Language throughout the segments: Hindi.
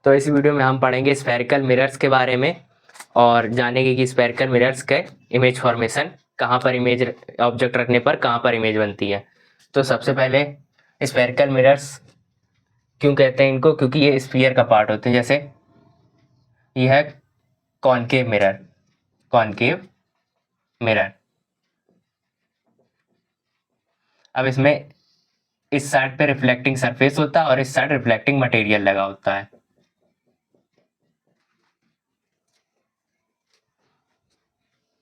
तो इस वीडियो में हम पढ़ेंगे स्फेरिकल मिरर्स के बारे में और जानेंगे कि स्फेरिकल मिरर्स के इमेज फॉर्मेशन, कहाँ पर इमेज ऑब्जेक्ट रखने पर कहाँ पर इमेज बनती है। तो सबसे पहले स्फेरिकल मिरर्स क्यों कहते हैं इनको, क्योंकि ये स्फीयर का पार्ट होते हैं। जैसे ये है कॉनकेव मिरर, कॉनकेव मिरर। अब इसमें इस साइड पे रिफ्लेक्टिंग सरफेस होता है और इस साइड रिफ्लेक्टिंग मटेरियल लगा होता है।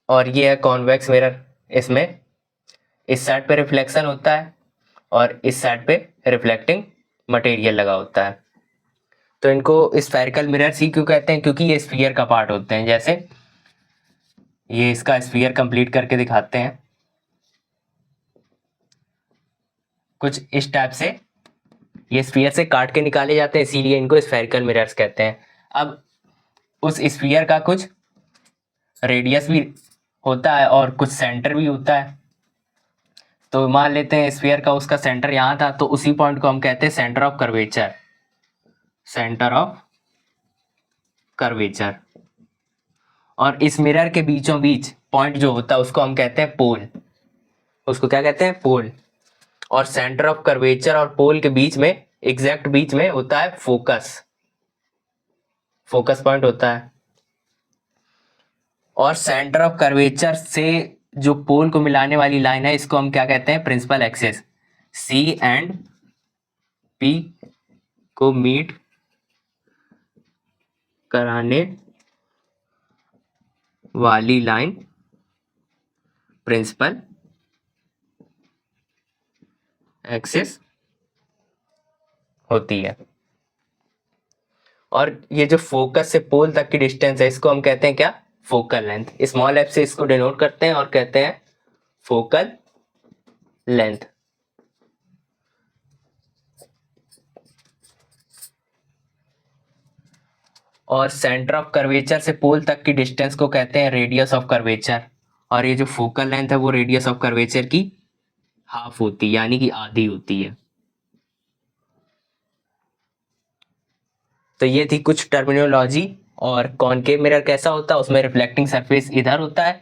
और ये है कॉन्वेक्स मिरर, इसमें इस साइड पे रिफ्लेक्शन होता है और इस साइड पे रिफ्लेक्टिंग मटेरियल लगा होता है। तो इनको स्फेरिकल मिरर्स ही क्यों कहते हैं, क्योंकि ये स्फीयर का पार्ट होते हैं। जैसे ये इसका स्फीयर कंप्लीट करके दिखाते हैं कुछ इस टाइप से। ये स्फीयर से काट के निकाले जाते हैं, इसीलिए इनको स्फेरिकल मिरर्स कहते हैं। अब उस स्फीयर का कुछ रेडियस भी होता है और कुछ सेंटर भी होता है। तो मान लेते हैं स्फीयर का उसका सेंटर यहाँ था, तो उसी पॉइंट को हम कहते हैं centre of curvature, centre of curvature. और इस मिरर के बीचों बीच पॉइंट जो होता है उसको हम कहते हैं पोल, उसको क्या कहते हैं, पोल। और सेंटर ऑफ कर्वेचर और पोल के बीच में, एग्जैक्ट बीच में होता है फोकस, फोकस पॉइंट होता है। और सेंटर ऑफ कर्वेचर से जो पोल को मिलाने वाली लाइन है, इसको हम क्या कहते हैं, principal axis. C and P को मीट कराने वाली लाइन प्रिंसिपल एक्सिस होती है। और ये जो फोकस से पोल तक की डिस्टेंस है, इसको हम कहते हैं क्या, फोकल लेंथ। स्मॉल एफ से इसको डिनोट करते हैं और कहते हैं फोकल लेंथ। और सेंटर ऑफ कर्वेचर से पोल तक की डिस्टेंस को कहते हैं रेडियस ऑफ कर्वेचर। और ये जो फोकल लेंथ है वो रेडियस ऑफ कर्वेचर की हाफ होती है, यानी कि आधी होती है। तो ये थी कुछ टर्मिनोलॉजी। और कॉनकेव मिरर कैसा होता है, उसमें रिफ्लेक्टिंग सरफेस इधर होता है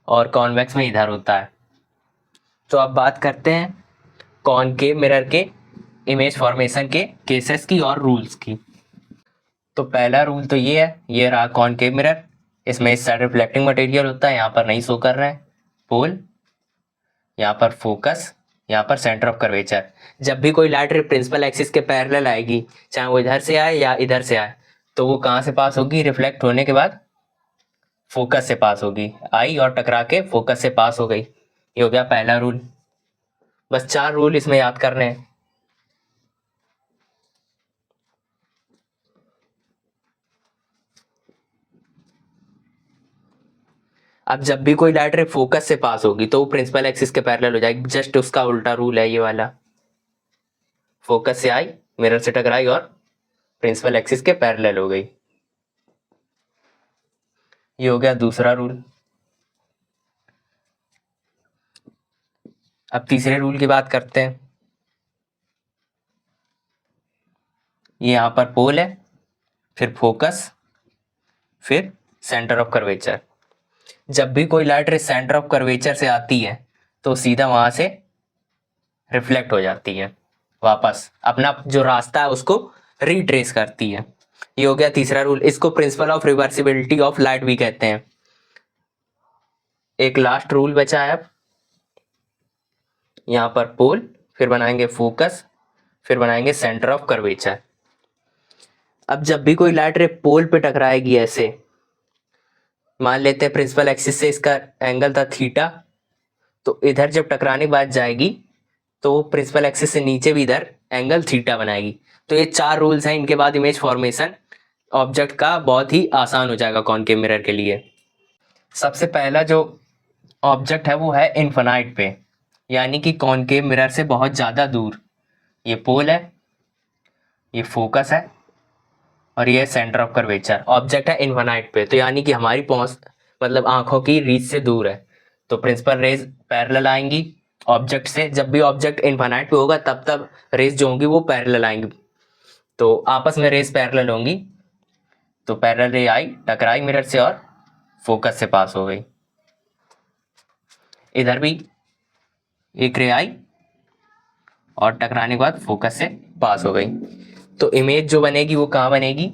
और कॉन्वेक्स में इधर होता है। तो अब बात करते हैं कॉनकेव मिरर के इमेज फॉर्मेशन के केसेस की और रूल्स की। तो पहला रूल तो ये है, ये रहा कॉनकेव मिरर। इसमें इस साइड रिफ्लेक्टिंग मटेरियल होता है, यहाँ पर नहीं शो कर रहा है, पोल, यहाँ पर फोकस, यहाँ पर सेंटर ऑफ कर्वेचर। जब भी कोई लाइट रे प्रिंसिपल एक्सिस के पैरेलल आएगी, चाहे वो इधर से आए या इधर से आए, तो वो कहाँ से पास होगी, रिफ्लेक्ट होने के बाद फोकस से पास होगी। आई और टकरा के फोकस से पास हो गई। ये हो गया पहला रूल। बस 4 रूल इसमें याद करने हैं। अब जब भी कोई लाइट रे फोकस से पास होगी तो वो प्रिंसिपल एक्सिस के पैरेलल हो जाएगी। जस्ट उसका उल्टा रूल है ये वाला। फोकस से आई, मिरर से टकराई और प्रिंसिपल एक्सिस के पैरेलल हो गई। ये हो गया दूसरा रूल। अब तीसरे रूल की बात करते हैं। ये यहाँ पर पोल है, फिर फोकस, फिर सेंटर ऑफ कर्वेचर। जब भी कोई लाइट रे सेंटर ऑफ कर्वेचर से आती है तो सीधा वहां से रिफ्लेक्ट हो जाती है, वापस अपना जो रास्ता है उसको रिट्रेस करती है। ये हो गया तीसरा रूल। इसको principle of reversibility of light भी कहते हैं। एक लास्ट रूल बचा है। अब यहाँ पर पोल, फिर बनाएंगे फोकस, फिर बनाएंगे सेंटर ऑफ कर्वेचर। अब जब भी कोई लाइट रे पोल पे टकराएगी, ऐसे मान लेते हैं प्रिंसिपल एक्सिस से इसका एंगल था थीटा, तो इधर जब टकराने के बाद जाएगी तो प्रिंसिपल एक्सिस से नीचे भी इधर एंगल थीटा बनाएगी। तो ये 4 रूल्स हैं। इनके बाद इमेज फॉर्मेशन ऑब्जेक्ट का बहुत ही आसान हो जाएगा कॉनकेव मिरर के लिए। सबसे पहला जो ऑब्जेक्ट है वो है इन्फिनाइट पे, यानी कि कॉनकेव मिरर से बहुत ज़्यादा दूर। ये पोल है, ये फोकस है और ये सेंटर ऑफ कर्वेचर। ऑब्जेक्ट है इन्फिनाइट पे, तो यानी कि हमारी पहुंच, मतलब आंखों की रीच से दूर है। तो प्रिंसिपल रेज पैरेलल आएंगी ऑब्जेक्ट से। जब भी ऑब्जेक्ट इन्फिनाइट पे होगा तब तब रेज जो होंगी वो पैरेलल आएंगी, तो आपस में रेज पैरेलल होंगी। तो पैरेलल रे आई, टकराई मिरर से और फोकस से पास हो गई। इधर भी एक रे आई और टकराने के बाद फोकस से पास हो गई। तो इमेज जो बनेगी वो कहाँ बनेगी?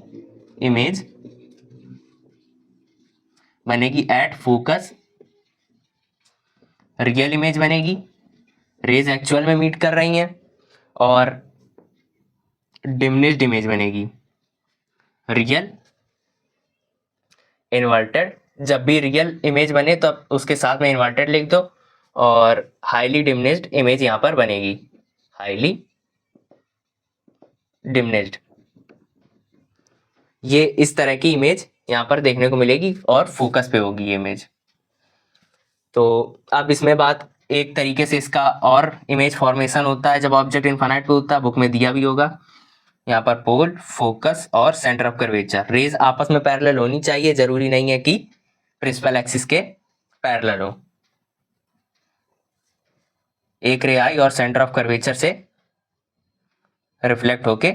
इमेज बनेगी एट फोकस, रियल इमेज बनेगी, रेज एक्चुअल में मीट कर रही हैं, और डिमिनिश्ड इमेज बनेगी रियल इन्वर्टेड। जब भी रियल इमेज बने तो उसके साथ में इन्वर्टेड लिख दो, और हाईली डिमिनिश्ड इमेज यहां पर बनेगी, हाईली डिमिनिश्ड। ये इस तरह की इमेज यहां पर देखने को मिलेगी और फोकस पे होगी ये इमेज। तो अब इसमें बात एक तरीके से इसका और इमेज फॉर्मेशन होता है जब ऑब्जेक्ट इनफाइनाइट पे होता है, बुक में दिया भी होगा। यहाँ पर पोल, फोकस और सेंटर ऑफ कर्वेचर, रेज आपस में पैरेलल होनी चाहिए, जरूरी नहीं है कि प्रिंसिपल एक्सिस के पैरेलल हो। एक रे आई और सेंटर ऑफ कर्वेचर से रिफ्लेक्ट होके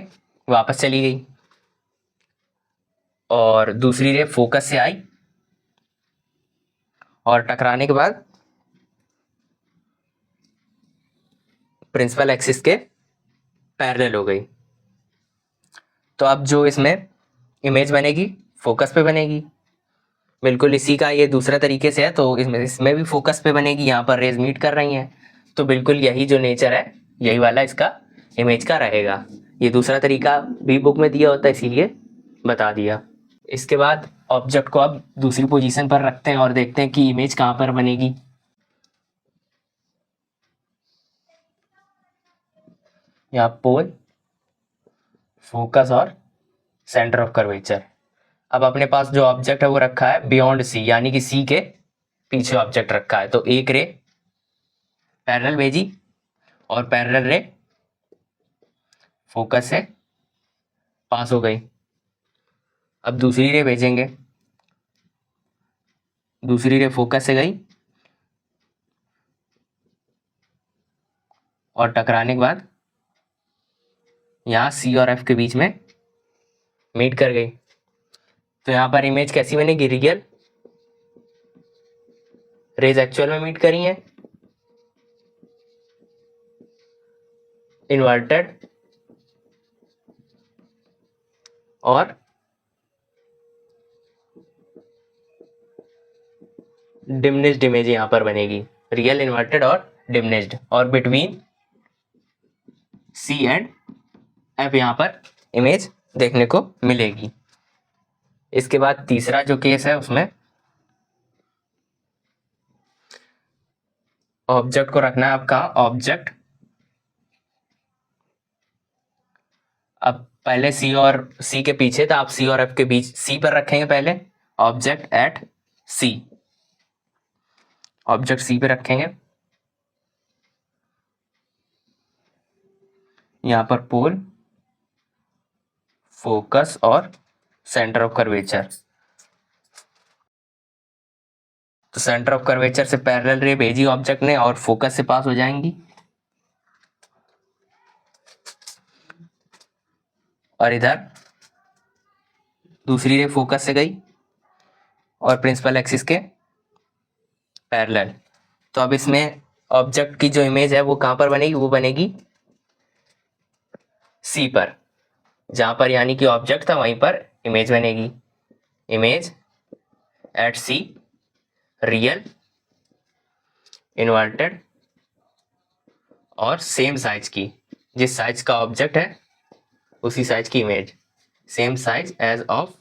वापस चली गई, और दूसरी रे फोकस से आई और टकराने के बाद प्रिंसिपल एक्सिस के पैरेलल हो गई। तो अब जो इसमें इमेज बनेगी फोकस पे बनेगी, बिल्कुल इसी का ये दूसरा तरीके से है। तो इसमें भी फोकस पे बनेगी, यहाँ पर रेज मीट कर रही हैं, तो बिल्कुल यही जो नेचर है यही वाला इसका इमेज का रहेगा। ये दूसरा तरीका भी बुक में दिया होता है इसीलिए बता दिया। इसके बाद ऑब्जेक्ट को अब दूसरी पोजीशन पर रखते हैं और देखते हैं कि इमेज कहाँ पर बनेगी। यहाँ पोल, फोकस और सेंटर ऑफ कर्वेचर। अब अपने पास जो ऑब्जेक्ट है वो रखा है बियॉन्ड सी, यानी कि सी के पीछे ऑब्जेक्ट रखा है। तो एक रे पैरेलल भेजी और पैरेलल रे फोकस से पास हो गई। अब दूसरी रे भेजेंगे, दूसरी रे फोकस से गई और टकराने के बाद यहाँ सी और एफ के बीच में मीट कर गई। तो यहाँ पर इमेज कैसी बनेगी? रियल, रेज एक्चुअल में मीट करी हैं, इन्वर्टेड और डिमिनिश्ड इमेज यहाँ पर बनेगी, रियल, इन्वर्टेड और डिमिनिश्ड, और बिटवीन सी एंड एफ यहाँ पर इमेज देखने को मिलेगी। इसके बाद तीसरा जो केस है उसमें ऑब्जेक्ट को रखना है आपका ऑब्जेक्ट, अब पहले सी और सी के पीछे था, आप सी और एफ के बीच सी पर रखेंगे पहले object at C, object C पे रखेंगे। यहां पर पोल, फोकस और सेंटर ऑफ कर्वेचर। तो सेंटर ऑफ कर्वेचर से पैरेलल रे भेजी ऑब्जेक्ट ने और फोकस से पास हो जाएंगी, और इधर दूसरी रे फोकस से गई और प्रिंसिपल एक्सिस के पैरेलल। तो अब इसमें ऑब्जेक्ट की जो इमेज है वो कहां पर बनेगी? वो बनेगी सी पर, जहां पर यानी कि ऑब्जेक्ट था वहीं पर इमेज बनेगी, image at C, real, inverted और सेम साइज की, जिस साइज का ऑब्जेक्ट है उसी साइज की image, same size as of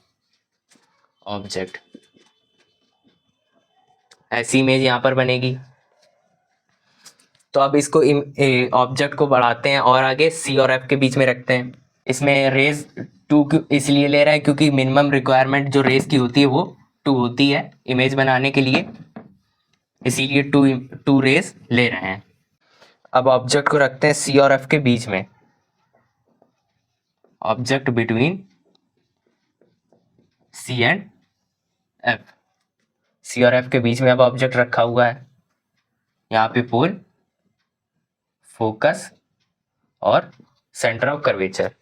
object, ऐसी इमेज यहां पर बनेगी। तो अब इसको ऑब्जेक्ट को बढ़ाते हैं और आगे सी और एफ के बीच में रखते हैं। इसमें रेज 2 इसलिए ले रहे हैं क्योंकि मिनिमम रिक्वायरमेंट जो रेज की होती है वो 2 होती है इमेज बनाने के लिए, इसीलिए टू रेज ले रहे हैं। अब ऑब्जेक्ट को रखते हैं सी और एफ के बीच में, object between C and F, C और एफ के बीच में अब ऑब्जेक्ट रखा हुआ है। यहाँ पे पोल, फोकस और सेंटर ऑफ कर्वेचर।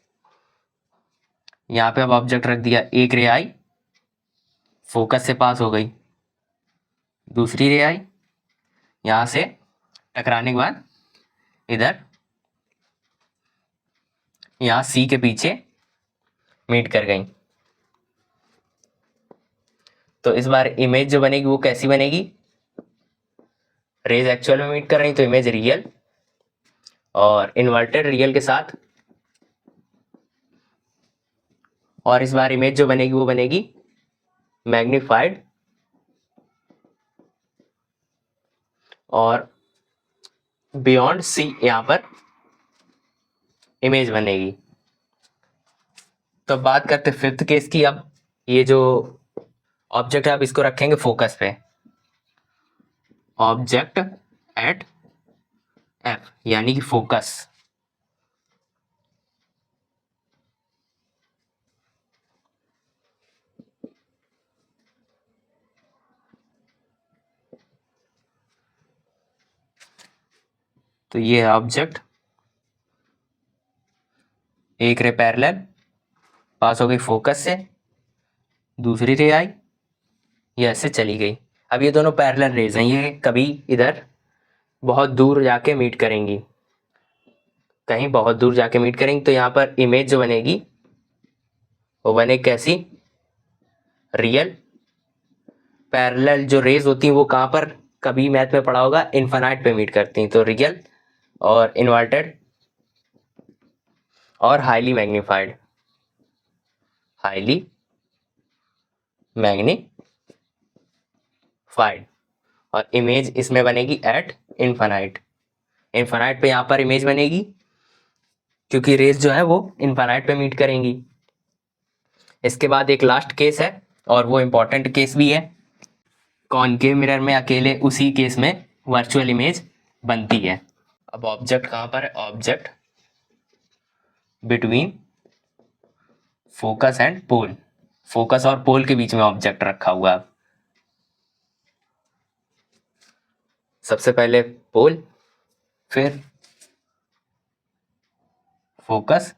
यहाँ पे अब ऑब्जेक्ट रख दिया, एक रे आई फोकस से पास हो गई, दूसरी रे आई, यहाँ से टकराने के बाद इधर यहाँ सी के पीछे मीट कर गई। तो इस बार इमेज जो बनेगी वो कैसी बनेगी, रेज एक्चुअल में मीट कर रही तो इमेज रियल, और इन्वर्टेड रियल के साथ, और इस बार इमेज जो बनेगी वो बनेगी मैग्नीफाइड, और बियॉन्ड सी यहां पर इमेज बनेगी। तो बात करते फिफ्थ केस की। अब ये जो ऑब्जेक्ट है अब इसको रखेंगे फोकस पे, ऑब्जेक्ट एट एफ यानी कि फोकस। तो ये है ऑब्जेक्ट, एक रे पैरेलल पास हो गई फोकस से, दूसरी रे आई, ये ऐसे चली गई। अब ये दोनों पैरेलल रेज हैं, ये कभी इधर बहुत दूर जाके मीट करेंगी, कहीं बहुत दूर जाके मीट करेंगी। तो यहाँ पर इमेज जो बनेगी वो बने कैसी, रियल। पैरेलल जो रेज होती हैं वो कहाँ पर कभी मैथ में पढ़ा होगा, इन्फिनाइट पे मीट करती हैं, तो रियल और इन्वर्टेड और हाईली मैग्नीफाइड, हाईली मैग्नीफाइड। और इमेज इसमें बनेगी एट इन्फिनाइट, इन्फिनाइट पे यहाँ पर इमेज बनेगी क्योंकि रेज जो है वो इन्फिनाइट पे मीट करेंगी। इसके बाद एक लास्ट केस है और वो इम्पोर्टेंट केस भी है, कॉनकेव मिरर में अकेले उसी केस में वर्चुअल इमेज बनती है। अब ऑब्जेक्ट कहाँ पर है, object between focus and pole, focus और पोल के बीच में ऑब्जेक्ट रखा हुआ है। सबसे पहले पोल, फिर फोकस,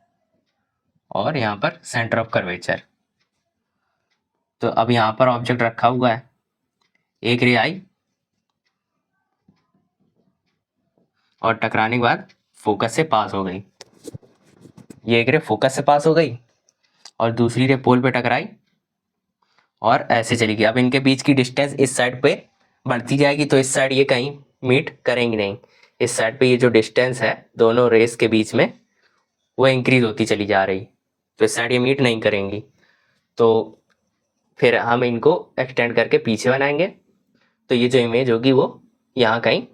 और यहाँ पर सेंटर ऑफ कर्वेचर। तो अब यहाँ पर ऑब्जेक्ट रखा हुआ है, एक रे आई और टकराने के बाद फोकस से पास हो गई, ये एक रे फोकस से पास हो गई और दूसरी रे पोल पे टकराई और ऐसे चली गई। अब इनके बीच की डिस्टेंस इस साइड पे बढ़ती जाएगी, तो इस साइड ये कहीं मीट करेंगी नहीं, इस साइड पे ये जो डिस्टेंस है दोनों रेस के बीच में वो इंक्रीज होती चली जा रही, तो इस साइड ये मीट नहीं करेंगी। तो फिर हम इनको एक्सटेंड करके पीछे बनाएंगे, तो ये जो इमेज होगी वो यहाँ कहीं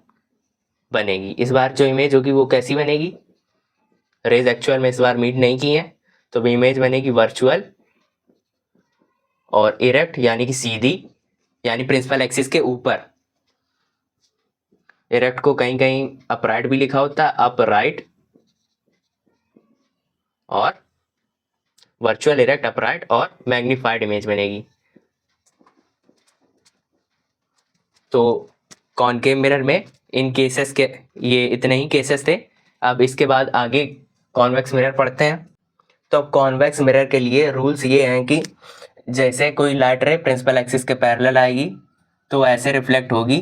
बनेगी। इस बार जो इमेज होगी वो कैसी बनेगी, रेज एक्चुअल में इस बार मीट नहीं की है, तो इमेज बनेगी वर्चुअल और इरेक्ट यानी कि सीधी, यानी प्रिंसिपल एक्सिस के ऊपर। इरेक्ट को कहीं कहीं अपराइट भी लिखा होता है, अपराइट, और वर्चुअल इरेक्ट अपराइट और मैग्नीफाइड इमेज बनेगी। तो कॉनकेव मिरर में इन केसेस के ये इतने ही केसेस थे। अब इसके बाद आगे कॉन्वेक्स मिरर पढ़ते हैं। तो अब कॉन्वेक्स मिरर के लिए रूल्स ये हैं कि जैसे कोई लाइट रे प्रिंसिपल एक्सिस के पैरेलल आएगी तो ऐसे रिफ्लेक्ट होगी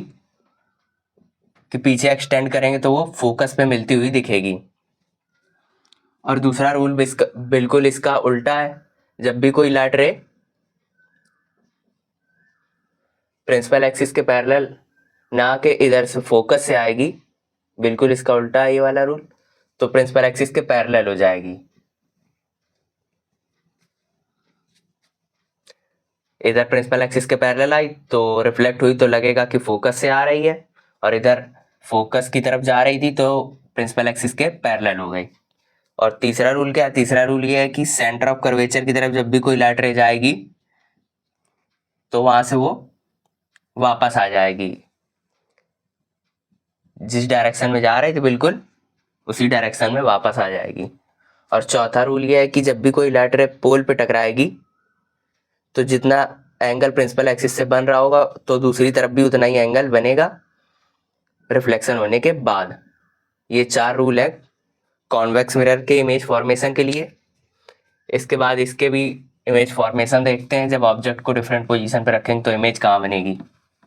कि पीछे एक्सटेंड करेंगे तो वो फोकस पे मिलती हुई दिखेगी। और दूसरा रूल बिल्कुल इसका उल्टा है, जब भी कोई लाइट रे प्रिंसिपल एक्सिस के पैरेलल ना के इधर से फोकस से आएगी, बिल्कुल इसका उल्टा है ये वाला रूल, तो प्रिंसिपल एक्सिस के पैरेलल हो जाएगी। इधर प्रिंसिपल एक्सिस के पैरेलल आई तो रिफ्लेक्ट हुई तो लगेगा कि फोकस से आ रही है, और इधर फोकस की तरफ जा रही थी तो प्रिंसिपल एक्सिस के पैरेलल हो गई। और तीसरा रूल क्या है, तीसरा रूल ये है कि सेंटर ऑफ कर्वेचर की तरफ जब भी कोई लाइट रे जाएगी तो वहां से वो वापस आ जाएगी, जिस डायरेक्शन में जा रही थी बिल्कुल उसी डायरेक्शन में वापस आ जाएगी। और चौथा रूल ये है कि जब भी कोई लाइट रे पोल पे टकराएगी तो जितना एंगल प्रिंसिपल एक्सिस से बन रहा होगा तो दूसरी तरफ भी उतना ही एंगल बनेगा रिफ्लेक्शन होने के बाद। ये 4 रूल है कॉन्वेक्स मिरर के इमेज फॉर्मेशन के लिए। इसके बाद इसके भी इमेज फॉर्मेशन देखते हैं, जब ऑब्जेक्ट को डिफरेंट पोजीशन पे रखेंगे तो इमेज कहाँ बनेगी।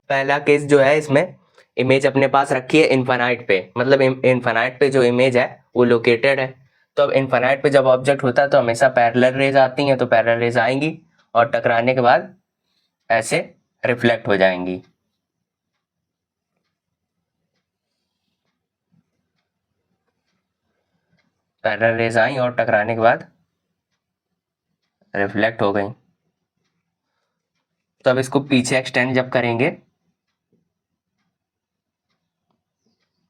पहला केस जो है, इसमें इमेज अपने पास रखी है इनफाइनाइट पे, मतलब इनफाइनाइट पे जो इमेज है वो लोकेटेड है। तो अब इनफाइनाइट पे जब ऑब्जेक्ट होता है तो हमेशा पैरेलल रेज आती हैं, तो पैरेलल रेज आएंगी और टकराने के बाद ऐसे रिफ्लेक्ट हो जाएंगी। पैरेलल रेज आई और टकराने के बाद रिफ्लेक्ट हो गई। तो अब इसको पीछे एक्सटेंड जब करेंगे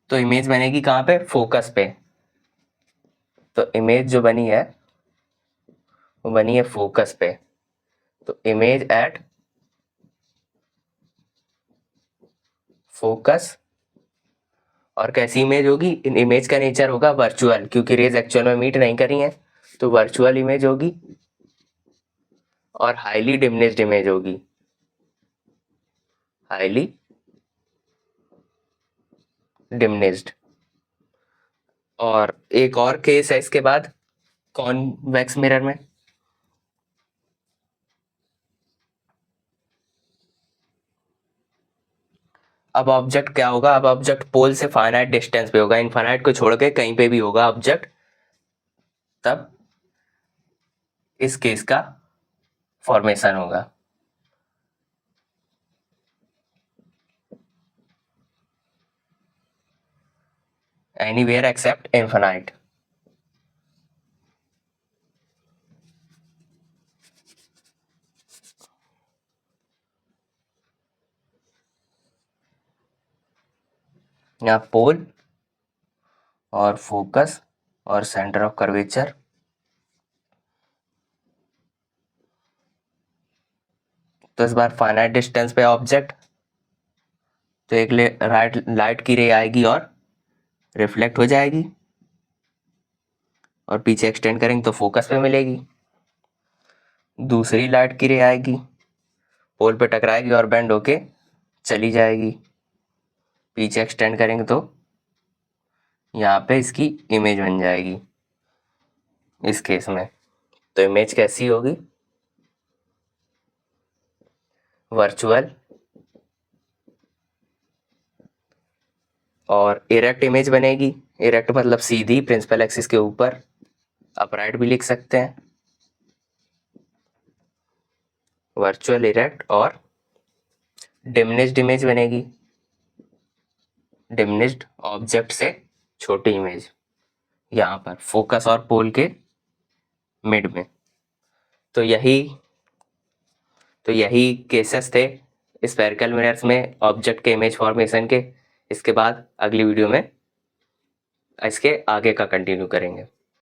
तो इमेज बनेगी कहाँ पे, फोकस पे। तो इमेज जो बनी है वो बनी है फोकस पे। तो इमेज एट फोकस। और कैसी इमेज होगी, इन इमेज का नेचर होगा वर्चुअल, क्योंकि रेज एक्चुअल में मीट नहीं करी हैं, तो वर्चुअल इमेज होगी और हाईली डिमिनिश्ड इमेज होगी, हाईली डिमिनिश्ड। और एक और केस है इसके बाद कॉन्वेक्स मिरर में। अब ऑब्जेक्ट क्या होगा, अब ऑब्जेक्ट पोल से फाइनाइट डिस्टेंस पे होगा, इनफाइनाइट को छोड़ के कहीं पे भी होगा ऑब्जेक्ट, तब इस केस का फॉर्मेशन होगा। Anywhere except infinite. यहाँ पोल और फोकस और सेंटर ऑफ कर्वेचर। तो इस बार फाइनाइट डिस्टेंस पे ऑब्जेक्ट, तो एक लाइट की रे आएगी और रिफ्लेक्ट हो जाएगी और पीछे एक्सटेंड करेंगे तो फोकस पे मिलेगी। दूसरी लाइट की रे आएगी, पोल पे टकराएगी और बेंड होके चली जाएगी, पीछे एक्सटेंड करेंगे तो यहाँ पे इसकी इमेज बन जाएगी इस केस में। तो इमेज कैसी होगी, वर्चुअल और इरेक्ट इमेज बनेगी। इरेक्ट मतलब सीधी, प्रिंसिपल एक्सिस के ऊपर, अपराइट भी लिख सकते हैं। वर्चुअल, इरेक्ट और डिमिनिश्ड इमेज बनेगी, डिमिनिश्ड ऑब्जेक्ट से छोटी इमेज, यहाँ पर फोकस और पोल के मिड में। तो यही केसेस थे स्फेरिकल मिरर्स में ऑब्जेक्ट के इमेज फॉर्मेशन के। इसके बाद अगली वीडियो में इसके आगे का कंटिन्यू करेंगे।